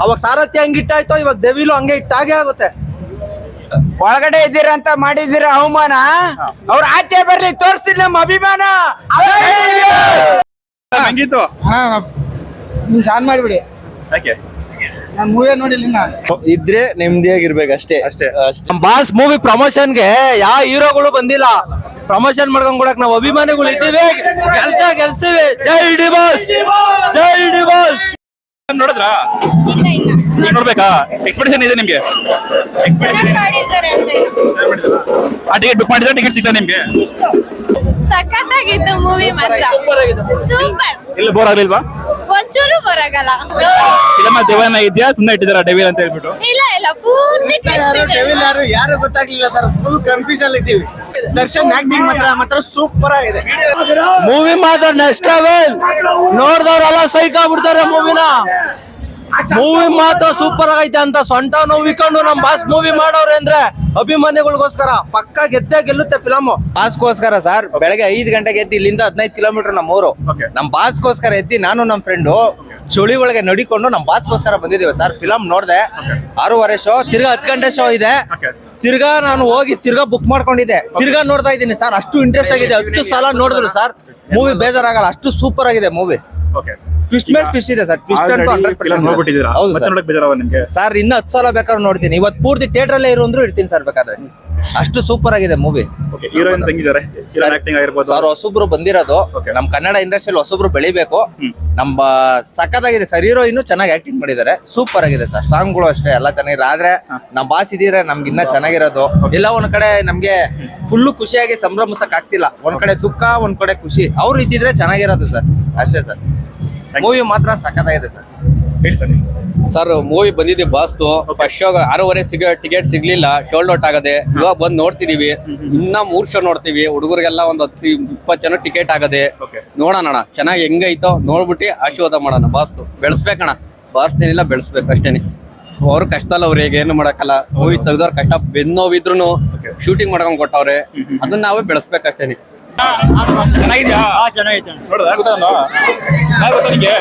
ಅವಾಗ ಸಾರಥಿ ಹಂಗೆ ಇಟ್ಟಾಯ್ತೋ ಇವಾಗ ಡೆವಿಲು ಹಂಗೆ ಇಟ್ಟಾಗೆ ಆಗುತ್ತೆ. ಒಳಗಡೆ ಇದ್ದೀರಂತ ಮಾಡಿದಿರ ಅವಮಾನ, ಅವ್ರ ಆಚೆ ಬರ್ಲಿ ತೋರ್ಸಿದ್ ನಮ್ಮ ಅಭಿಮಾನ. ಹಂಗಿತ್ತು ಆನ್ ಮಾಡಿಬಿಡಿ, ಯಾಕೆ ನಾನು ಮೂವಿ ನೋಡಿಲ್ಲ. ಇದ್ರೆ ನೆಮ್ಮದಿಯಾಗಿರ್ಬೇಕು ಅಷ್ಟೇ. ಅಷ್ಟೇ. ನಮ್ ಬಾಸ್ ಮೂವಿ ಪ್ರಮೋಷನ್ಗೆ ಯಾವ ಹೀರೋಗಳು ಬಂದಿಲ್ಲ. ಪ್ರಮೋಷನ್ ಮಾಡ್ಕೊಂಡ್ ಕೊಡಕ್ ನಾವು ಅಭಿಮಾನಿಗಳು ಇದ್ದೀವಿ. ಗೆಲ್ಸಿವಿ. ಜೈ ಡಿ ಬಾಸ್, ಜೈ ಡಿ ಬಾಸ್. ನೋಡಿದ್ರಾ? ನೀವ್ ನೋಡ್ಬೇಕಾ? ಎಕ್ಸ್ಪೆಕ್ಟೇಷನ್ ಇದೆ ನಿಮ್ಗೆ? ಆ ಟಿಕೆಟ್ ಬುಕ್ ಮಾಡಿದ್ರೆ ಟಿಕೆಟ್ ಸಿಗ್ತಾ ನಿಮ್ಗೆ? ಸಖತ್ತಾಗಿತ್ತು ಮೂವಿ ಮಾತ್ರ, ಸೂಪರ್. ಇಲ್ಲ ಬೋರ್ ಆಗ್ಲಿಲ್ವಾ? ಒಂಚೂರು ಬರಗಲ್ಲ. ಫಿಲಮ್ ದೇವನ ಇದೆಯಾ ಸುಮ್ಮನೆ ಇಟ್ಟಿದಾರ ಡೆವಿಲ್ ಅಂತ ಹೇಳ್ಬಿಟ್ಟು? ಇಲ್ಲ ಪೂರ್ತಿ twist ಇದೆ. ಯಾರು ಗೊತ್ತಾಗ್ಲಿಲ್ಲ ಸರ್, ಫುಲ್ ಕನ್ಫ್ಯೂಷನ್ ಇದ್ದೀವಿ. ದರ್ಶನ್ ಆಕ್ಟಿಂಗ್ ಮಾತ್ರ ಸೂಪರ್ ಆಗಿದೆ. ಮೂವಿ ಮಾತ್ರ ನೆಕ್ಸ್ಟ್ ಲೆವೆಲ್. ನೋಡ್ದವ್ರೆಲ್ಲ ಸೈಕ್ ಆಗ್ಬಿಡ್ತಾರೆ ಮೂವಿನ. ಮೂವಿ ಮಾತ್ರ ಸೂಪರ್ ಆಗೈತೆ ಅಂತ ಸೊಂಟ ನೋವಿಕೊಂಡು ನಮ್ ಬಾಸ್ ಮೂವಿ ಮಾಡೋರೆ ಅಂದ್ರೆ ಅಭಿಮಾನಿಗಳಿಗೋಸ್ಕರ ಪಕ್ಕ ಗೆದ್ದೇ ಗೆಲ್ಲುತ್ತೆ ಫಿಲಮ್. ಬಾಸ್ಗೋಸ್ಕರ ಸರ್ ಬೆಳಗ್ಗೆ 5 ಗಂಟೆಗೆ ಎದ್ದು ಇಲ್ಲಿಂದ 15 ಕಿಲೋಮೀಟರ್ ನಮ್ಮೂರು. ನಮ್ ಬಾಸ್ಗೋಸ್ಕರ ಎದ್ದಿ ನಾನು ನಮ್ ಫ್ರೆಂಡು ಚಳಿ ಒಳಗೆ ನಡಿಕೊಂಡು ನಮ್ ಬಾಸ್ಗೋಸ್ಕರ ಬಂದಿದ್ದೀವಿ ಸರ್. ಫಿಲಮ್ ನೋಡ್ದೆ 6:30 ಶೋ, ತಿರ್ಗಾ 10 ಗಂಟೆ ಶೋ ಇದೆ. ತಿರ್ಗಾ ನಾನು ಹೋಗಿ ತಿರ್ಗಾ ಬುಕ್ ಮಾಡ್ಕೊಂಡಿದ್ದೆ, ತಿರ್ಗಾ ನೋಡ್ತಾ ಇದ್ದೀನಿ ಸರ್. ಅಷ್ಟು ಇಂಟ್ರೆಸ್ಟ್ ಆಗಿದೆ. 10 ಸಲ ನೋಡಿದ್ರು ಸರ್ ಮೂವಿ ಬೇಜಾರಾಗಲ್ಲ, ಅಷ್ಟು ಸೂಪರ್ ಆಗಿದೆ ಮೂವಿ. ಟ್ವಿಸ್ಟ್ ಮೇಲೆ ಟ್ವಿಸ್ಟ್ ಇದೆ ಸರ್. ಟ್ವಿಸ್ಟ್ ಅಂತೂ 100% ಹೌದು ಸರ್. ಇನ್ನ 10 ಸಲ ಬೇಕಾದ್ರೆ ನೋಡ್ತೀನಿ. ಇವತ್ತು ಪೂರ್ತಿ ಥಿಯೇಟರ್ ಅಲ್ಲೇ ಇರು ಅಂದ್ರೂ ಇರ್ತೀನಿ ಸರ್ ಬೇಕಾದ್ರೆ. ಅಷ್ಟು ಸೂಪರ್ ಆಗಿದೆ ಮೂವಿ. ಹೀರೋಯಿನ್ ತಂಗಿದ್ದಾರೆ, ಹೀರೋಯಿನ್ ಆಕ್ಟಿಂಗ್ ಆಗಿರಬಹುದು ಸರ್. ಹೊಸಬ್ರು ಬಂದಿರೋದು ನಮ್ ಕನ್ನಡ ಇಂಡಸ್ಟ್ರಿಯಲ್ಲಿ ಹೊಸಬ್ರು ಬೆಳಿಬೇಕು. ನಮ್ಮ ಸಖತ್ತಾಗಿದೆ ಸರ್. ಹೀರೋ ಇನ್ನು ಚೆನ್ನಾಗಿ ಆಕ್ಟಿಂಗ್ ಮಾಡಿದ್ದಾರೆ, ಸೂಪರ್ ಆಗಿದೆ ಸರ್. ಸಾಂಗ್ಗಳು ಅಷ್ಟೇ ಎಲ್ಲ ಚೆನ್ನಾಗಿದೆ. ಆದ್ರೆ ನಮ್ ಬಾಸ್ ಇದ್ರೆ ನಮ್ಗೆ ಇನ್ನ ಚೆನ್ನಾಗಿರೋದು. ಎಲ್ಲ ಒಂದ್ ಕಡೆ ನಮ್ಗೆ ಫುಲ್ಲು ಖುಷಿಯಾಗಿ ಸಂಭ್ರಮಿಸಕ್ ಆಗ್ತಿಲ್ಲ. ಒಂದ್ ಕಡೆ ದುಃಖ, ಒಂದ್ ಕಡೆ ಖುಷಿ. ಅವ್ರು ಇದ್ದಿದ್ರೆ ಚೆನ್ನಾಗಿರೋದು ಸರ್. ಅಷ್ಟೇ ಸರ್. ಮೂವಿ ಮಾತ್ರ ಸಖತ್ತಾಗಿದೆ ಸರ್. ಹೇಳಿ ಸರ್. ಸರ್ ಮೂವಿ ಬಂದಿದ್ದೀವಿ ಬಾಸ್ತು. ಫಸ್ಟ್ ಶೋ 6:30 ಟಿಕೆಟ್ ಸಿಗ್ಲಿಲ್ಲ, ಶೋಲ್ಡ್ ಔಟ್ ಆಗದೆ. ಇವಾಗ ಬಂದು ನೋಡ್ತಿದೀವಿ. ಇನ್ನ 3 ಶೋ ನೋಡ್ತೀವಿ. ಹುಡುಗರಿಗೆಲ್ಲ ಒಂದು 10-20 ಜನ ಟಿಕೆಟ್ ಆಗದೆ. ನೋಡೋಣ ಚೆನ್ನಾಗಿ ಹೆಂಗೈತೋ ನೋಡ್ಬಿಟ್ಟು ಆಶೀರ್ವಾದ ಮಾಡೋಣ. ಬಾಸ್ತು ಬೆಳೆಸ್ಬೇಕಣ್ಣ. ಬಾಸ್ನೇನಿಲ್ಲ ಬೆಳೆಸ್ಬೇಕು ಅಷ್ಟೇನೆ. ಅವ್ರ ಕಷ್ಟಲ್ಲ, ಅವ್ರು ಹೇಗೆ ಏನು ಮಾಡಕ್ಕಲ್ಲ. ಮೂವಿ ತೆಗ್ದವ್ರ ಕಷ್ಟ ಬೆನ್ನೋವಿದ್ರು ಶೂಟಿಂಗ್ ಮಾಡ್ಕೊಂಡ್ ಕೊಟ್ಟವ್ರೆ. ಅದನ್ನ ನಾವೇ ಬೆಳೆಸ್ಬೇಕಷ್ಟೇನೆ. ಚೆನ್ನಾಗಿದ್ಯಾ? ಚೆನ್ನಾಗಿತ್ತು. ನೋಡೋದಾ? ಗೊತ್ತಾ ನಿಂಗೆ?